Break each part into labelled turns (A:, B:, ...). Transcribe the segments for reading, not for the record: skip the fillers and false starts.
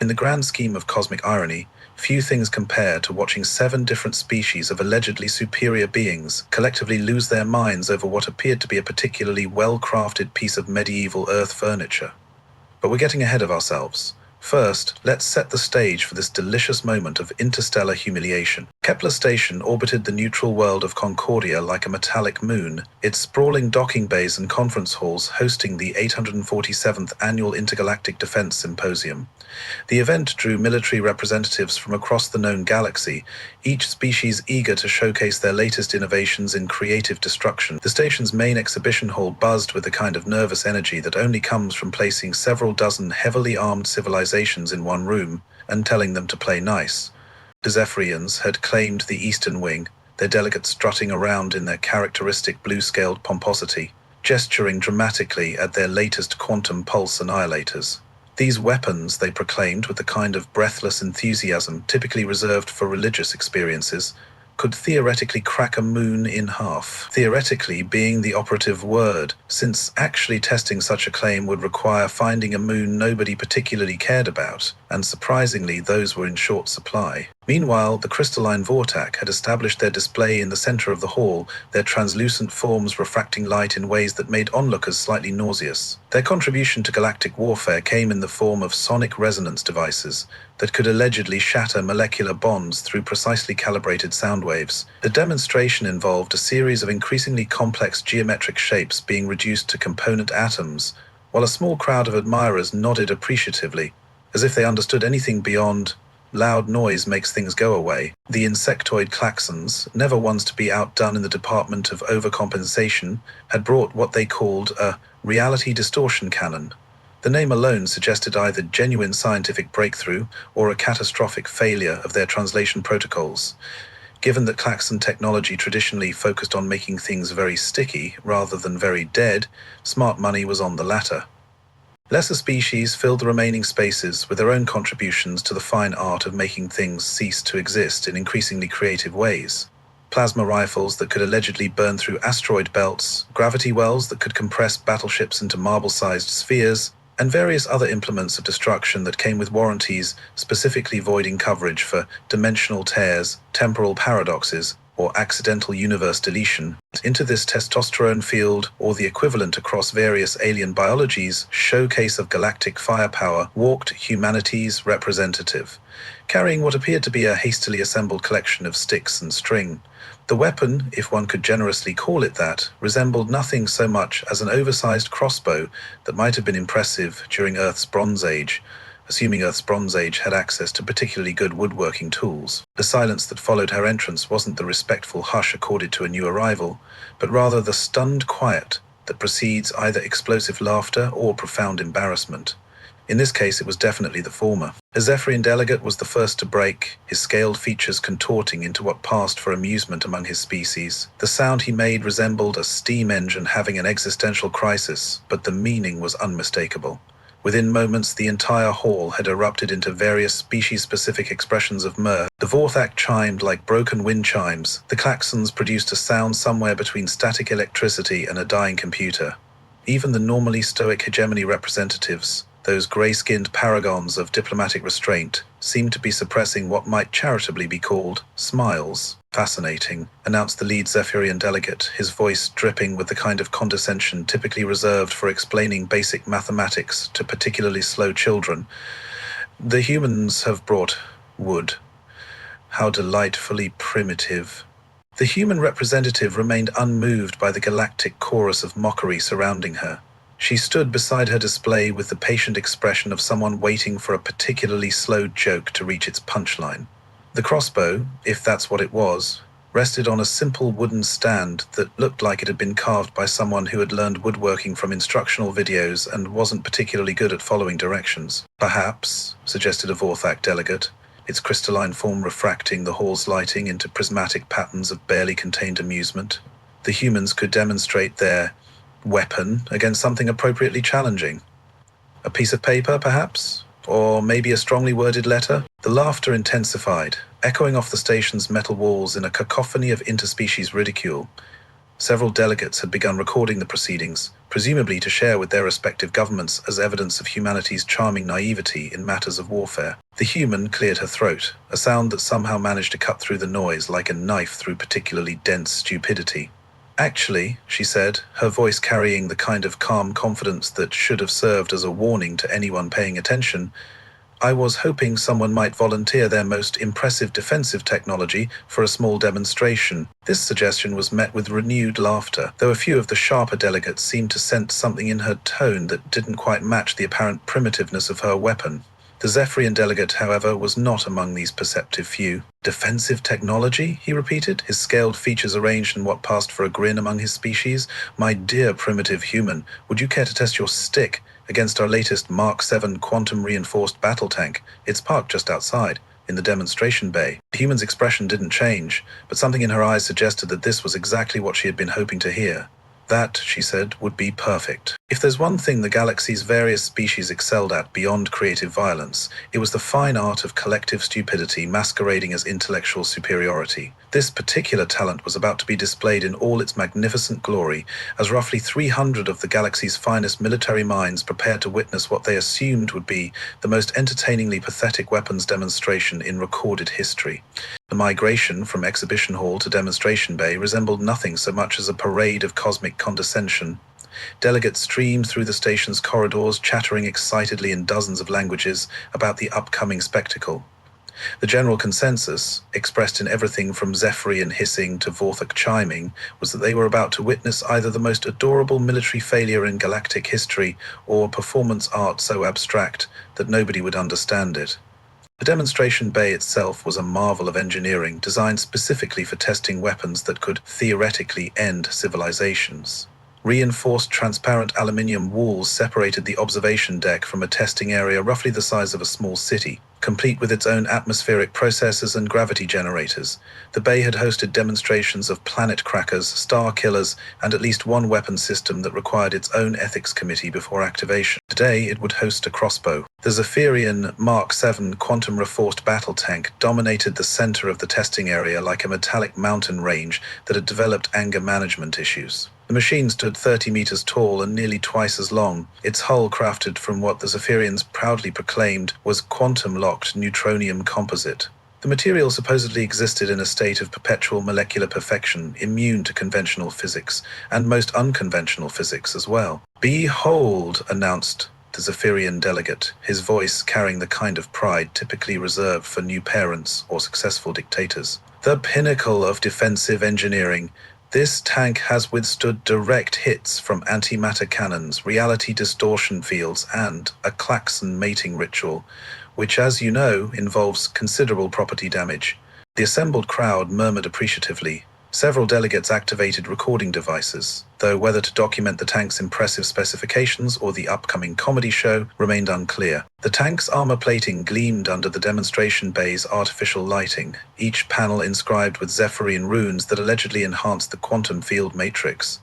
A: In the grand scheme of cosmic irony, few things compare to watching 7 different species of allegedly superior beings collectively lose their minds over what appeared to be a particularly well-crafted piece of medieval Earth furniture. But we're getting ahead of ourselves. First, let's set the stage for this delicious moment of interstellar humiliation. Kepler Station orbited the neutral world of Concordia like a metallic moon, its sprawling docking bays and conference halls hosting the 847th Annual Intergalactic Defense Symposium. The event drew military representatives from across the known galaxy, each species eager to showcase their latest innovations in creative destruction. The station's main exhibition hall buzzed with the kind of nervous energy that only comes from placing several dozen heavily armed civilizations in one room and telling them to play nice. The Zephyrians had claimed the Eastern Wing, their delegates strutting around in their characteristic blue-scaled pomposity, gesturing dramatically at their latest quantum pulse annihilators. These weapons, they proclaimed with the kind of breathless enthusiasm typically reserved for religious experiences, could theoretically crack a moon in half. Theoretically being the operative word, since actually testing such a claim would require finding a moon nobody particularly cared about, and surprisingly those were in short supply. Meanwhile, the crystalline Vortac had established their display in the center of the hall, their translucent forms refracting light in ways that made onlookers slightly nauseous. Their contribution to galactic warfare came in the form of sonic resonance devices that could allegedly shatter molecular bonds through precisely calibrated sound waves. The demonstration involved a series of increasingly complex geometric shapes being reduced to component atoms, while a small crowd of admirers nodded appreciatively, as if they understood anything beyond loud noise makes things go away. The insectoid klaxons, never ones to be outdone in the department of overcompensation, had brought what they called a reality distortion cannon. The name alone suggested either genuine scientific breakthrough or a catastrophic failure of their translation protocols. Given that klaxon technology traditionally focused on making things very sticky rather than very dead, smart money was on the latter. Lesser species filled the remaining spaces with their own contributions to the fine art of making things cease to exist in increasingly creative ways. Plasma rifles that could allegedly burn through asteroid belts, gravity wells that could compress battleships into marble-sized spheres, and various other implements of destruction that came with warranties specifically voiding coverage for dimensional tears, temporal paradoxes, or accidental universe deletion. Into this testosterone field, or the equivalent across various alien biologies, showcase of galactic firepower, walked humanity's representative, carrying what appeared to be a hastily assembled collection of sticks and string. The weapon, if one could generously call it that, resembled nothing so much as an oversized crossbow that might have been impressive during Earth's Bronze Age, assuming Earth's Bronze Age had access to particularly good woodworking tools. The silence that followed her entrance wasn't the respectful hush accorded to a new arrival, but rather the stunned quiet that precedes either explosive laughter or profound embarrassment. In this case, it was definitely the former. A Zephyrian delegate was the first to break, his scaled features contorting into what passed for amusement among his species. The sound he made resembled a steam engine having an existential crisis, but the meaning was unmistakable. Within moments, the entire hall had erupted into various species-specific expressions of mirth. The Vortac chimed like broken wind chimes. The klaxons produced a sound somewhere between static electricity and a dying computer. Even the normally stoic hegemony representatives, those grey-skinned paragons of diplomatic restraint, seemed to be suppressing what might charitably be called smiles. Fascinating, announced the lead Zephyrian delegate, his voice dripping with the kind of condescension typically reserved for explaining basic mathematics to particularly slow children. The humans have brought wood. How delightfully primitive. The human representative remained unmoved by the galactic chorus of mockery surrounding her. She stood beside her display with the patient expression of someone waiting for a particularly slow joke to reach its punchline. The crossbow, if that's what it was, rested on a simple wooden stand that looked like it had been carved by someone who had learned woodworking from instructional videos and wasn't particularly good at following directions. Perhaps, suggested a Vortac delegate, its crystalline form refracting the hall's lighting into prismatic patterns of barely contained amusement. The humans could demonstrate their weapon against something appropriately challenging. A piece of paper, perhaps? Or maybe a strongly worded letter? The laughter intensified, echoing off the station's metal walls in a cacophony of interspecies ridicule. Several delegates had begun recording the proceedings, presumably to share with their respective governments as evidence of humanity's charming naivety in matters of warfare. The human cleared her throat, a sound that somehow managed to cut through the noise like a knife through particularly dense stupidity. "Actually," she said, her voice carrying the kind of calm confidence that should have served as a warning to anyone paying attention, "I was hoping someone might volunteer their most impressive defensive technology for a small demonstration." This suggestion was met with renewed laughter, though a few of the sharper delegates seemed to sense something in her tone that didn't quite match the apparent primitiveness of her weapon. The Zephyrian delegate, however, was not among these perceptive few. "Defensive technology?" he repeated, his scaled features arranged in what passed for a grin among his species. "My dear primitive human, would you care to test your stick against our latest Mark 7 quantum-reinforced battle tank? It's parked just outside, in the demonstration bay." The human's expression didn't change, but something in her eyes suggested that this was exactly what she had been hoping to hear. "That," she said, "would be perfect." If there's one thing the galaxy's various species excelled at beyond creative violence, it was the fine art of collective stupidity masquerading as intellectual superiority. This particular talent was about to be displayed in all its magnificent glory, as roughly 300 of the galaxy's finest military minds prepared to witness what they assumed would be the most entertainingly pathetic weapons demonstration in recorded history. The migration from exhibition hall to demonstration bay resembled nothing so much as a parade of cosmic condescension. Delegates streamed through the station's corridors, chattering excitedly in dozens of languages about the upcoming spectacle. The general consensus, expressed in everything from Zephyrian hissing to Vorthok chiming, was that they were about to witness either the most adorable military failure in galactic history or performance art so abstract that nobody would understand it. The demonstration bay itself was a marvel of engineering designed specifically for testing weapons that could theoretically end civilizations. Reinforced transparent aluminium walls separated the observation deck from a testing area roughly the size of a small city, complete with its own atmospheric processors and gravity generators. The bay had hosted demonstrations of planet crackers, star killers, and at least one weapon system that required its own ethics committee before activation. Today, it would host a crossbow. The Zephyrian Mark 7 quantum-reinforced battle tank dominated the center of the testing area like a metallic mountain range that had developed anger management issues. The machine stood 30 meters tall and nearly twice as long, its hull crafted from what the Zephyrians proudly proclaimed was quantum-locked neutronium composite. The material supposedly existed in a state of perpetual molecular perfection, immune to conventional physics, and most unconventional physics as well. "Behold," announced the Zephyrian delegate, his voice carrying the kind of pride typically reserved for new parents or successful dictators. "The pinnacle of defensive engineering. This tank has withstood direct hits from antimatter cannons, reality distortion fields, and a klaxon mating ritual, which, as you know, involves considerable property damage." The assembled crowd murmured appreciatively. Several delegates activated recording devices, though whether to document the tank's impressive specifications or the upcoming comedy show remained unclear. The tank's armor plating gleamed under the demonstration bay's artificial lighting, each panel inscribed with Zephyrian runes that allegedly enhanced the quantum field matrix.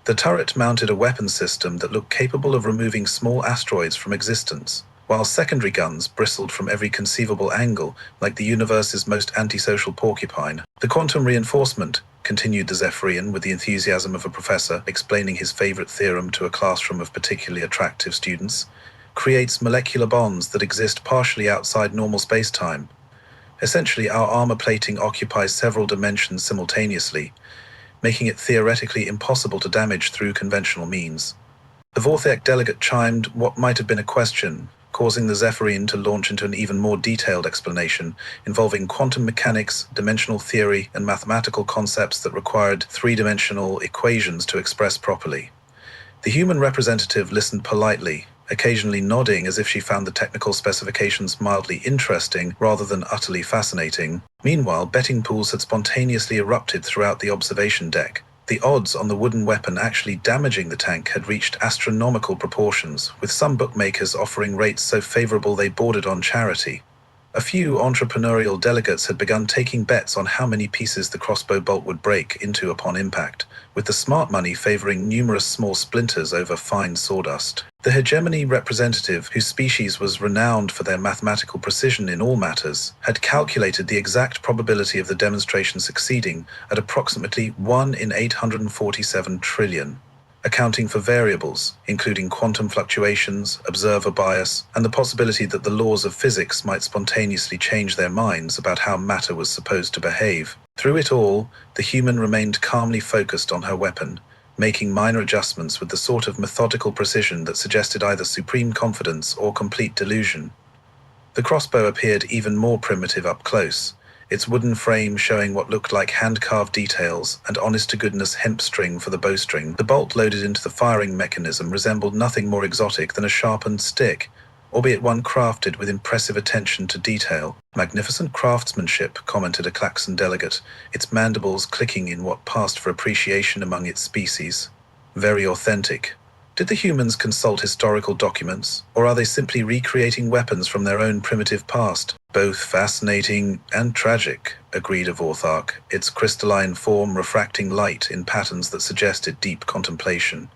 A: The turret mounted a weapon system that looked capable of removing small asteroids from existence, while secondary guns bristled from every conceivable angle, like the universe's most antisocial porcupine. "The quantum reinforcement," continued the Zephyrian with the enthusiasm of a professor explaining his favorite theorem to a classroom of particularly attractive students, "creates molecular bonds that exist partially outside normal space-time. Essentially, our armor plating occupies several dimensions simultaneously, making it theoretically impossible to damage through conventional means." The Vorthok delegate chimed what might have been a question, causing the Zephyrian to launch into an even more detailed explanation involving quantum mechanics, dimensional theory, and mathematical concepts that required three-dimensional equations to express properly. The human representative listened politely, occasionally nodding as if she found the technical specifications mildly interesting rather than utterly fascinating. Meanwhile, betting pools had spontaneously erupted throughout the observation deck. The odds on the wooden weapon actually damaging the tank had reached astronomical proportions, with some bookmakers offering rates so favorable they bordered on charity. A few entrepreneurial delegates had begun taking bets on how many pieces the crossbow bolt would break into upon impact, with the smart money favoring numerous small splinters over fine sawdust. The hegemony representative, whose species was renowned for their mathematical precision in all matters, had calculated the exact probability of the demonstration succeeding at approximately 1 in 847 trillion. Accounting for variables, including quantum fluctuations, observer bias, and the possibility that the laws of physics might spontaneously change their minds about how matter was supposed to behave. Through it all, the human remained calmly focused on her weapon, making minor adjustments with the sort of methodical precision that suggested either supreme confidence or complete delusion. The crossbow appeared even more primitive up close, its wooden frame showing what looked like hand-carved details and honest-to-goodness hemp string for the bowstring. The bolt loaded into the firing mechanism resembled nothing more exotic than a sharpened stick, albeit one crafted with impressive attention to detail. "Magnificent craftsmanship," commented a Klaxon delegate, its mandibles clicking in what passed for appreciation among its species. "Very authentic." Did the humans consult historical documents, or are they simply recreating weapons from their own primitive past? "Both fascinating and tragic," agreed a Vorthark, its crystalline form refracting light in patterns that suggested deep contemplation.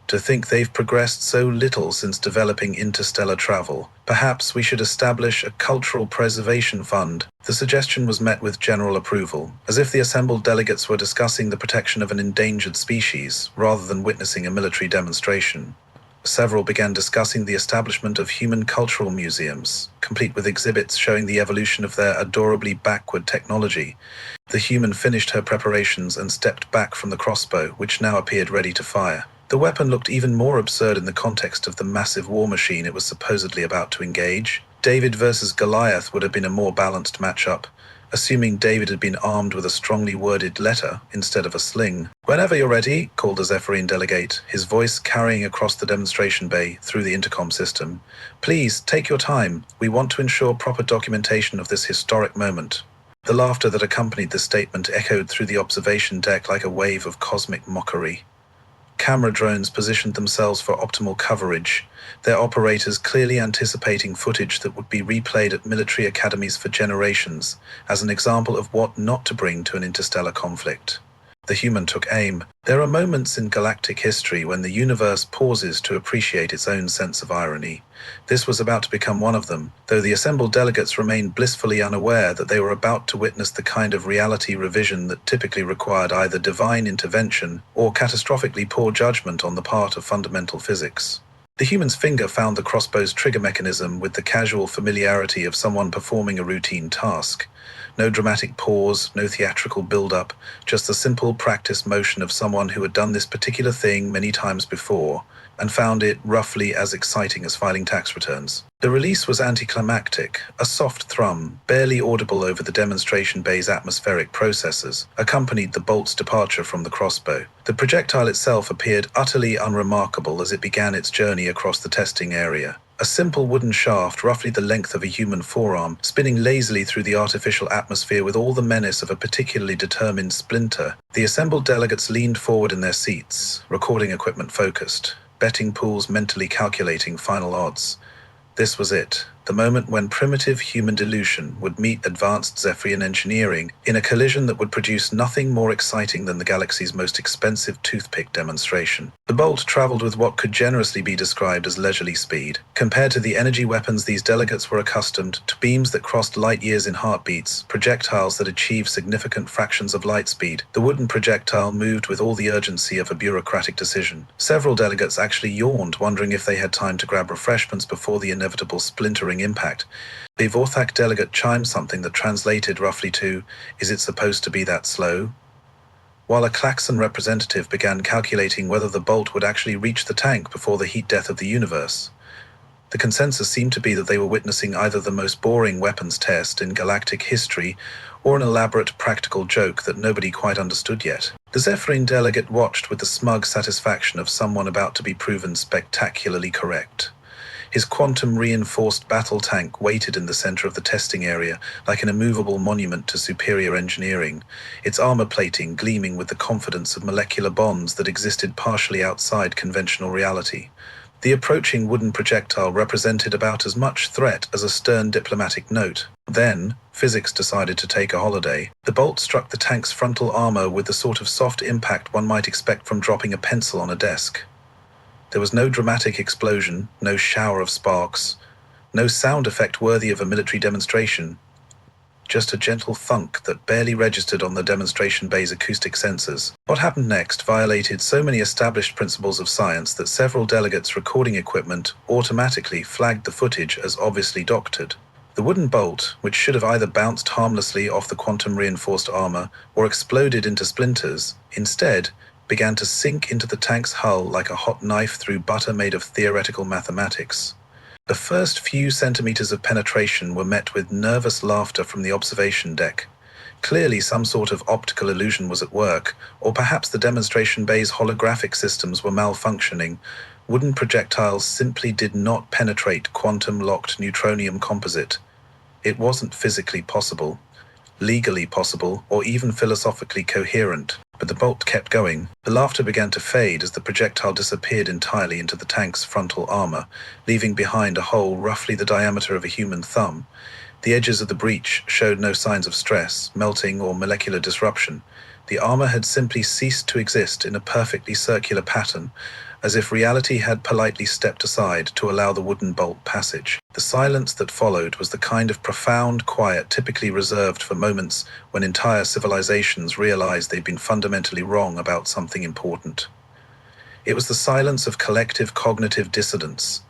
A: "To think they've progressed so little since developing interstellar travel. Perhaps we should establish a cultural preservation fund." The suggestion was met with general approval, as if the assembled delegates were discussing the protection of an endangered species rather than witnessing a military demonstration. Several began discussing the establishment of human cultural museums, complete with exhibits showing the evolution of their adorably backward technology. The human finished her preparations and stepped back from the crossbow, which now appeared ready to fire. The weapon looked even more absurd in the context of the massive war machine it was supposedly about to engage. David versus Goliath would have been a more balanced matchup, assuming David had been armed with a strongly worded letter instead of a sling. "Whenever you're ready," called the Zephyrian delegate, his voice carrying across the demonstration bay through the intercom system. "Please, take your time. We want to ensure proper documentation of this historic moment." The laughter that accompanied the statement echoed through the observation deck like a wave of cosmic mockery. Camera drones positioned themselves for optimal coverage, their operators clearly anticipating footage that would be replayed at military academies for generations, as an example of what not to bring to an interstellar conflict. The human took aim. There are moments in galactic history when the universe pauses to appreciate its own sense of irony. This was about to become one of them, though the assembled delegates remained blissfully unaware that they were about to witness the kind of reality revision that typically required either divine intervention or catastrophically poor judgment on the part of fundamental physics. The human's finger found the crossbow's trigger mechanism with the casual familiarity of someone performing a routine task. No dramatic pause, no theatrical build-up, just the simple practiced motion of someone who had done this particular thing many times before and found it roughly as exciting as filing tax returns. The release was anticlimactic, a soft thrum, barely audible over the demonstration bay's atmospheric processors, accompanied the bolt's departure from the crossbow. The projectile itself appeared utterly unremarkable as it began its journey across the testing area. A simple wooden shaft, roughly the length of a human forearm, spinning lazily through the artificial atmosphere with all the menace of a particularly determined splinter. The assembled delegates leaned forward in their seats, recording equipment focused, betting pools mentally calculating final odds. This was it, the moment when primitive human delusion would meet advanced Zephyrian engineering in a collision that would produce nothing more exciting than the galaxy's most expensive toothpick demonstration. The bolt traveled with what could generously be described as leisurely speed. Compared to the energy weapons these delegates were accustomed to, beams that crossed light years in heartbeats, projectiles that achieved significant fractions of light speed, the wooden projectile moved with all the urgency of a bureaucratic decision. Several delegates actually yawned, wondering if they had time to grab refreshments before the inevitable splintering impact. The Vorthak delegate chimed something that translated roughly to, "Is it supposed to be that slow?" While a Klaxon representative began calculating whether the bolt would actually reach the tank before the heat death of the universe. The consensus seemed to be that they were witnessing either the most boring weapons test in galactic history or an elaborate practical joke that nobody quite understood yet. The Zephyrian delegate watched with the smug satisfaction of someone about to be proven spectacularly correct. His quantum-reinforced battle tank waited in the center of the testing area like an immovable monument to superior engineering, its armor plating gleaming with the confidence of molecular bonds that existed partially outside conventional reality. The approaching wooden projectile represented about as much threat as a stern diplomatic note. Then, physics decided to take a holiday. The bolt struck the tank's frontal armor with the sort of soft impact one might expect from dropping a pencil on a desk. There was no dramatic explosion, no shower of sparks, no sound effect worthy of a military demonstration. Just a gentle thunk that barely registered on the demonstration bay's acoustic sensors. What happened next violated so many established principles of science that several delegates' recording equipment automatically flagged the footage as obviously doctored. The wooden bolt, which should have either bounced harmlessly off the quantum-reinforced armor or exploded into splinters, instead began to sink into the tank's hull like a hot knife through butter made of theoretical mathematics. The first few centimeters of penetration were met with nervous laughter from the observation deck. Clearly some sort of optical illusion was at work, or perhaps the demonstration bay's holographic systems were malfunctioning. Wooden projectiles simply did not penetrate quantum-locked neutronium composite. It wasn't physically possible, legally possible, or even philosophically coherent. But the bolt kept going. The laughter began to fade as the projectile disappeared entirely into the tank's frontal armor, leaving behind a hole roughly the diameter of a human thumb. The edges of the breach showed no signs of stress, melting, or molecular disruption. The armor had simply ceased to exist in a perfectly circular pattern, as if reality had politely stepped aside to allow the wooden bolt passage. The silence that followed was the kind of profound quiet typically reserved for moments when entire civilizations realized they'd been fundamentally wrong about something important. It was the silence of collective cognitive dissonance,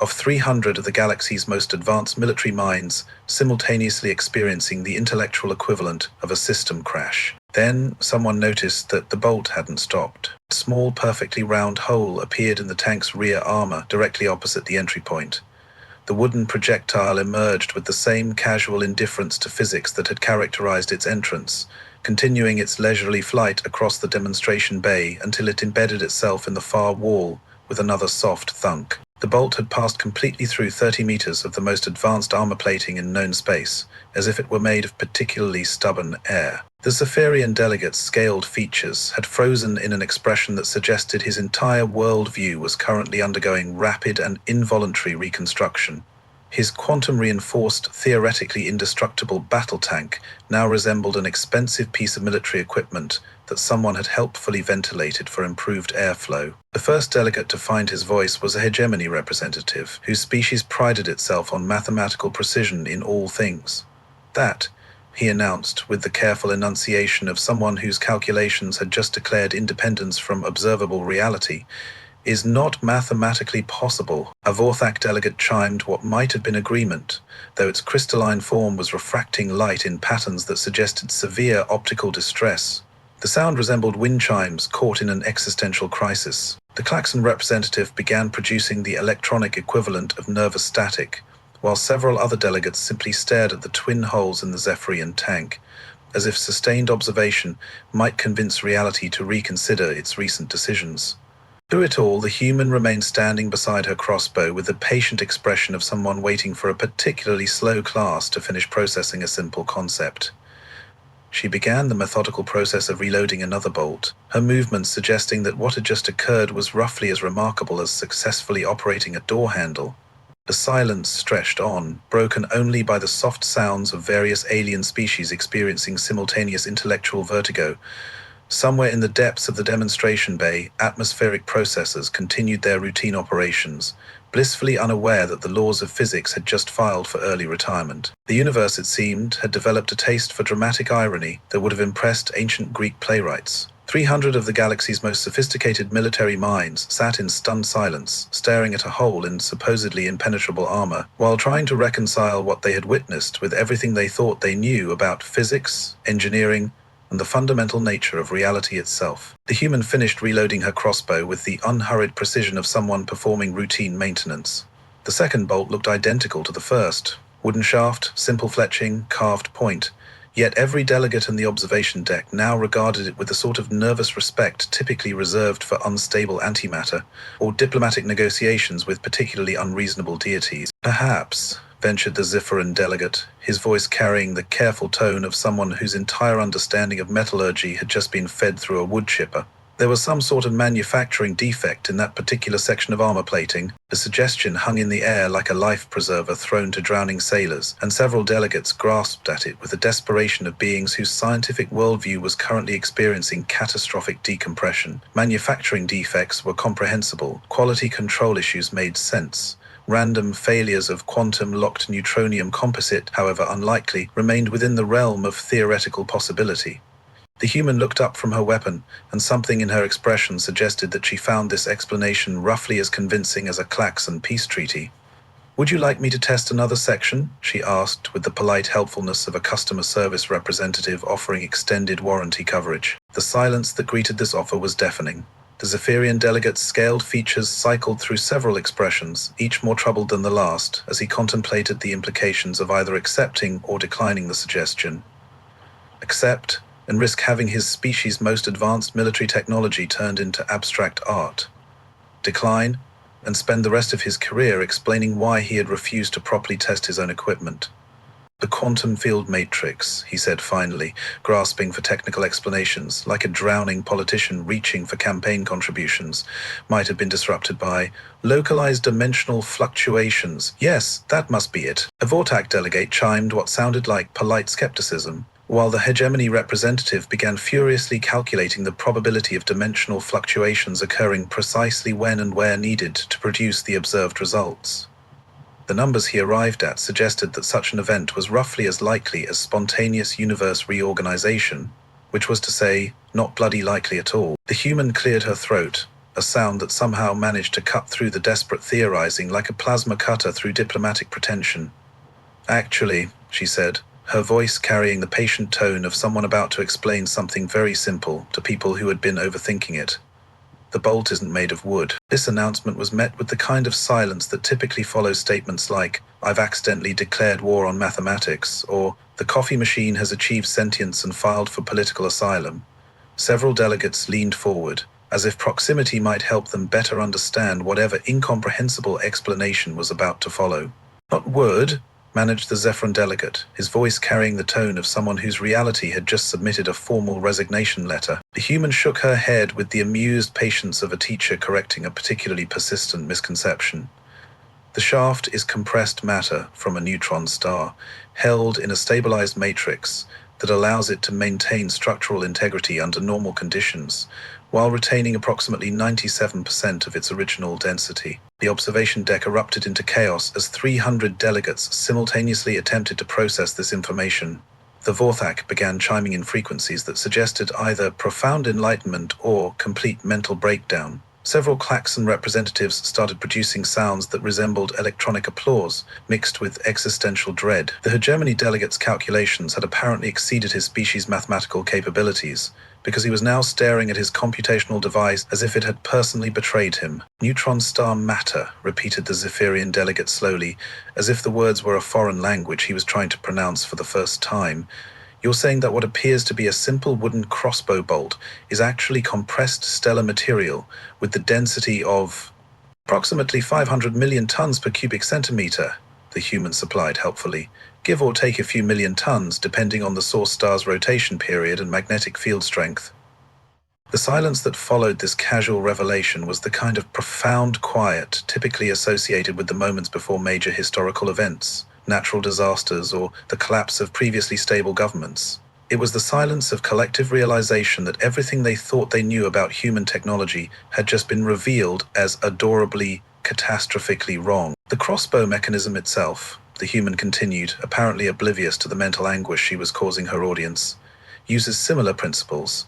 A: of 300 of the galaxy's most advanced military minds simultaneously experiencing the intellectual equivalent of a system crash. Then someone noticed that the bolt hadn't stopped. A small, perfectly round hole appeared in the tank's rear armor directly opposite the entry point. The wooden projectile emerged with the same casual indifference to physics that had characterized its entrance, continuing its leisurely flight across the demonstration bay until it embedded itself in the far wall with another soft thunk. The bolt had passed completely through 30 meters of the most advanced armor plating in known space, as if it were made of particularly stubborn air. The Zephyrian delegate's scaled features had frozen in an expression that suggested his entire worldview was currently undergoing rapid and involuntary reconstruction. His quantum-reinforced, theoretically indestructible battle tank now resembled an expensive piece of military equipment that someone had helpfully ventilated for improved airflow. The first delegate to find his voice was a hegemony representative, whose species prided itself on mathematical precision in all things. That, he announced with the careful enunciation of someone whose calculations had just declared independence from observable reality, is not mathematically possible. A Vorthak delegate chimed what might have been agreement, though its crystalline form was refracting light in patterns that suggested severe optical distress. The sound resembled wind chimes caught in an existential crisis. The klaxon representative began producing the electronic equivalent of nervous static, while several other delegates simply stared at the twin holes in the Zephyrian tank, as if sustained observation might convince reality to reconsider its recent decisions. Through it all, the human remained standing beside her crossbow with the patient expression of someone waiting for a particularly slow class to finish processing a simple concept. She began the methodical process of reloading another bolt, her movements suggesting that what had just occurred was roughly as remarkable as successfully operating a door handle. The silence stretched on, broken only by the soft sounds of various alien species experiencing simultaneous intellectual vertigo. Somewhere in the depths of the demonstration bay, atmospheric processors continued their routine operations, blissfully unaware that the laws of physics had just filed for early retirement. The universe, it seemed, had developed a taste for dramatic irony that would have impressed ancient Greek playwrights. 300 of the galaxy's most sophisticated military minds sat in stunned silence, staring at a hole in supposedly impenetrable armor, while trying to reconcile what they had witnessed with everything they thought they knew about physics, engineering, and the fundamental nature of reality itself. The human finished reloading her crossbow with the unhurried precision of someone performing routine maintenance. The second bolt looked identical to the first. Wooden shaft, simple fletching, carved point. Yet every delegate in the observation deck now regarded it with the sort of nervous respect typically reserved for unstable antimatter, or diplomatic negotiations with particularly unreasonable deities. Perhaps, ventured the Zephyrian delegate, his voice carrying the careful tone of someone whose entire understanding of metallurgy had just been fed through a wood chipper. There was some sort of manufacturing defect in that particular section of armor plating. The suggestion hung in the air like a life preserver thrown to drowning sailors, and several delegates grasped at it with the desperation of beings whose scientific worldview was currently experiencing catastrophic decompression. Manufacturing defects were comprehensible. Quality control issues made sense. Random failures of quantum-locked neutronium composite, however unlikely, remained within the realm of theoretical possibility. The human looked up from her weapon, and something in her expression suggested that she found this explanation roughly as convincing as a Klaxon peace treaty. "Would you like me to test another section?" she asked with the polite helpfulness of a customer service representative offering extended warranty coverage. The silence that greeted this offer was deafening. The Zephyrian delegate's scaled features cycled through several expressions, each more troubled than the last, as he contemplated the implications of either accepting or declining the suggestion. Accept, and risk having his species' most advanced military technology turned into abstract art. Decline, and spend the rest of his career explaining why he had refused to properly test his own equipment. "The quantum field matrix," he said finally, grasping for technical explanations, like a drowning politician reaching for campaign contributions, might have been disrupted by localized dimensional fluctuations. "Yes, that must be it." A Vortak delegate chimed what sounded like polite skepticism, while the hegemony representative began furiously calculating the probability of dimensional fluctuations occurring precisely when and where needed to produce the observed results. The numbers he arrived at suggested that such an event was roughly as likely as spontaneous universe reorganization, which was to say, not bloody likely at all. The human cleared her throat, a sound that somehow managed to cut through the desperate theorizing like a plasma cutter through diplomatic pretension. "Actually," she said, her voice carrying the patient tone of someone about to explain something very simple to people who had been overthinking it. "The bolt isn't made of wood." This announcement was met with the kind of silence that typically follows statements like, "I've accidentally declared war on mathematics," or "The coffee machine has achieved sentience and filed for political asylum." Several delegates leaned forward, as if proximity might help them better understand whatever incomprehensible explanation was about to follow. "Not wood," managed the Zephyrin delegate, his voice carrying the tone of someone whose reality had just submitted a formal resignation letter. The human shook her head with the amused patience of a teacher correcting a particularly persistent misconception. "The shaft is compressed matter from a neutron star, held in a stabilized matrix that allows it to maintain structural integrity under normal conditions, while retaining approximately 97% of its original density." The observation deck erupted into chaos as 300 delegates simultaneously attempted to process this information. The Vorthak began chiming in frequencies that suggested either profound enlightenment or complete mental breakdown. Several Klaxon representatives started producing sounds that resembled electronic applause, mixed with existential dread. The hegemony delegate's calculations had apparently exceeded his species' mathematical capabilities, because he was now staring at his computational device as if it had personally betrayed him. "Neutron star matter," repeated the Zephyrian delegate slowly, as if the words were a foreign language he was trying to pronounce for the first time. "You're saying that what appears to be a simple wooden crossbow bolt is actually compressed stellar material with the density of approximately 500 million tons per cubic centimeter," the human supplied helpfully, "give or take a few million tons depending on the source star's rotation period and magnetic field strength." The silence that followed this casual revelation was the kind of profound quiet typically associated with the moments before major historical events, natural disasters, or the collapse of previously stable governments. It was the silence of collective realization that everything they thought they knew about human technology had just been revealed as adorably, catastrophically wrong. "The crossbow mechanism itself," the human continued, apparently oblivious to the mental anguish she was causing her audience, "uses similar principles.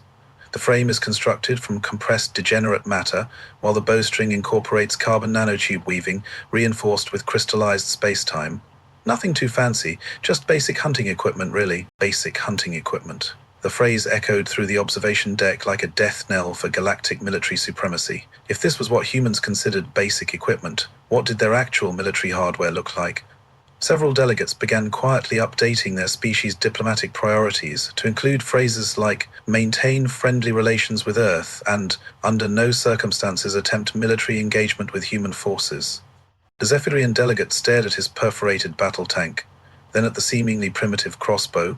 A: The frame is constructed from compressed degenerate matter, while the bowstring incorporates carbon nanotube weaving reinforced with crystallized space-time. Nothing too fancy, just basic hunting equipment really." Basic hunting equipment. The phrase echoed through the observation deck like a death knell for galactic military supremacy. If this was what humans considered basic equipment, what did their actual military hardware look like? Several delegates began quietly updating their species' diplomatic priorities to include phrases like "maintain friendly relations with Earth" and "under no circumstances attempt military engagement with human forces." The Zephyrian delegate stared at his perforated battle tank, then at the seemingly primitive crossbow,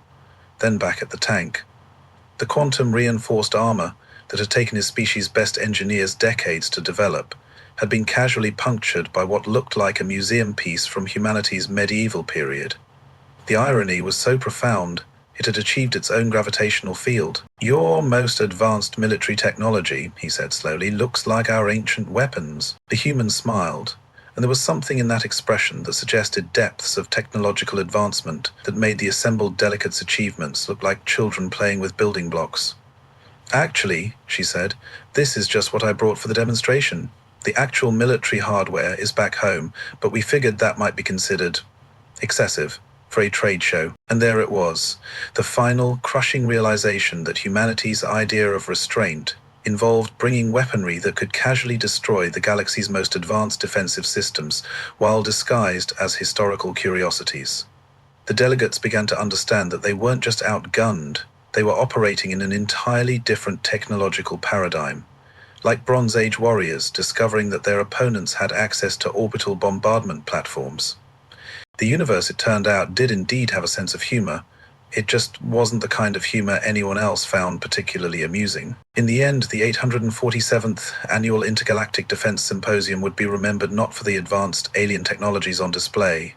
A: then back at the tank. The quantum-reinforced armor, that had taken his species' best engineers decades to develop, had been casually punctured by what looked like a museum piece from humanity's medieval period. The irony was so profound, it had achieved its own gravitational field. "Your most advanced military technology," he said slowly, "looks like our ancient weapons." The human smiled, and there was something in that expression that suggested depths of technological advancement that made the assembled delegates' achievements look like children playing with building blocks. "Actually," she said, "this is just what I brought for the demonstration. The actual military hardware is back home, but we figured that might be considered excessive for a trade show." And there it was, the final, crushing realization that humanity's idea of restraint involved bringing weaponry that could casually destroy the galaxy's most advanced defensive systems while disguised as historical curiosities. The delegates began to understand that they weren't just outgunned, they were operating in an entirely different technological paradigm. Like Bronze Age warriors discovering that their opponents had access to orbital bombardment platforms. The universe, it turned out, did indeed have a sense of humor. It just wasn't the kind of humor anyone else found particularly amusing. In the end, the 847th Annual Intergalactic Defense Symposium would be remembered not for the advanced alien technologies on display,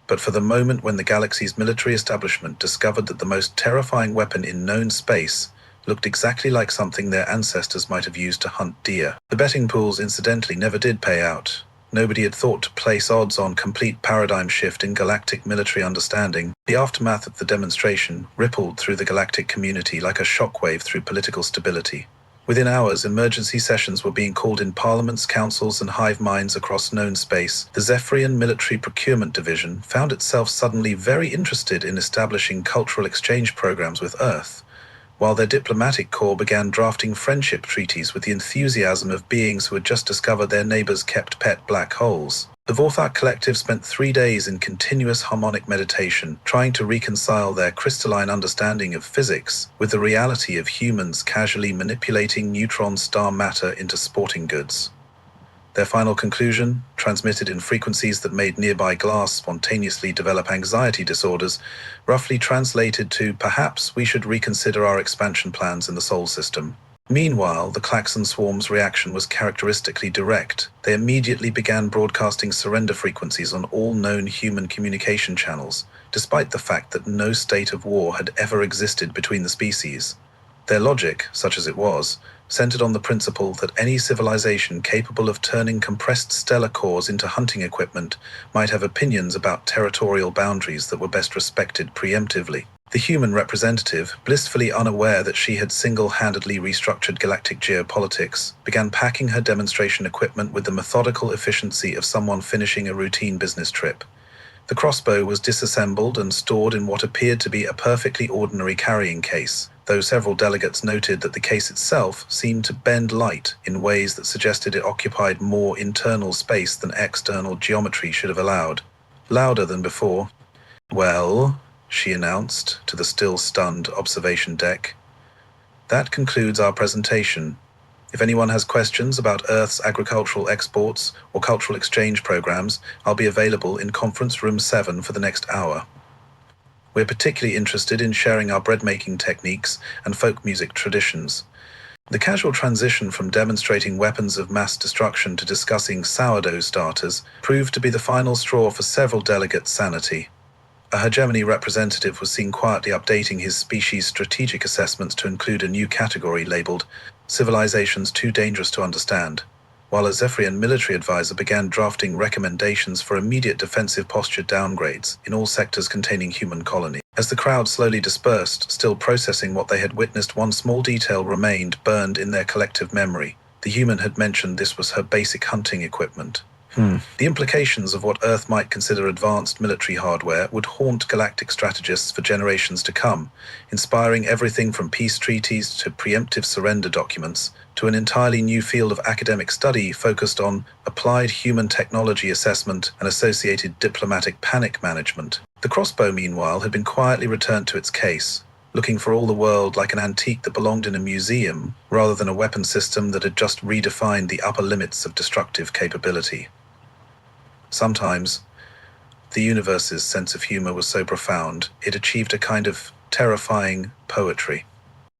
A: but for the moment when the galaxy's military establishment discovered that the most terrifying weapon in known space looked exactly like something their ancestors might have used to hunt deer. The betting pools, incidentally, never did pay out. Nobody had thought to place odds on complete paradigm shift in galactic military understanding. The aftermath of the demonstration rippled through the galactic community like a shockwave through political stability. Within hours, emergency sessions were being called in parliaments, councils, and hive minds across known space. The Zephyrian Military Procurement Division found itself suddenly very interested in establishing cultural exchange programs with Earth, while their diplomatic corps began drafting friendship treaties with the enthusiasm of beings who had just discovered their neighbors kept pet black holes. The Vorthak Collective spent 3 days in continuous harmonic meditation, trying to reconcile their crystalline understanding of physics with the reality of humans casually manipulating neutron star matter into sporting goods. Their final conclusion, transmitted in frequencies that made nearby glass spontaneously develop anxiety disorders, roughly translated to, "Perhaps we should reconsider our expansion plans in the Sol system." Meanwhile, the Klaxon Swarm's reaction was characteristically direct. They immediately began broadcasting surrender frequencies on all known human communication channels, despite the fact that no state of war had ever existed between the species. Their logic, such as it was, centered on the principle that any civilization capable of turning compressed stellar cores into hunting equipment might have opinions about territorial boundaries that were best respected preemptively. The human representative, blissfully unaware that she had single-handedly restructured galactic geopolitics, began packing her demonstration equipment with the methodical efficiency of someone finishing a routine business trip. The crossbow was disassembled and stored in what appeared to be a perfectly ordinary carrying case, though several delegates noted that the case itself seemed to bend light in ways that suggested it occupied more internal space than external geometry should have allowed. Louder than before, "Well," she announced to the still stunned observation deck, "that concludes our presentation. If anyone has questions about Earth's agricultural exports or cultural exchange programs, I'll be available in Conference Room 7 for the next hour. We're particularly interested in sharing our bread-making techniques and folk music traditions." The casual transition from demonstrating weapons of mass destruction to discussing sourdough starters proved to be the final straw for several delegates' sanity. A hegemony representative was seen quietly updating his species' strategic assessments to include a new category labeled "Civilizations Too Dangerous to Understand," while a Zephyrian military advisor began drafting recommendations for immediate defensive posture downgrades in all sectors containing human colony. As the crowd slowly dispersed, still processing what they had witnessed, one small detail remained burned in their collective memory. The human had mentioned this was her basic hunting equipment. The implications of what Earth might consider advanced military hardware would haunt galactic strategists for generations to come, inspiring everything from peace treaties to preemptive surrender documents to an entirely new field of academic study focused on applied human technology assessment and associated diplomatic panic management. The crossbow, meanwhile, had been quietly returned to its case, looking for all the world like an antique that belonged in a museum rather than a weapon system that had just redefined the upper limits of destructive capability. Sometimes, the universe's sense of humor was so profound, it achieved a kind of terrifying poetry.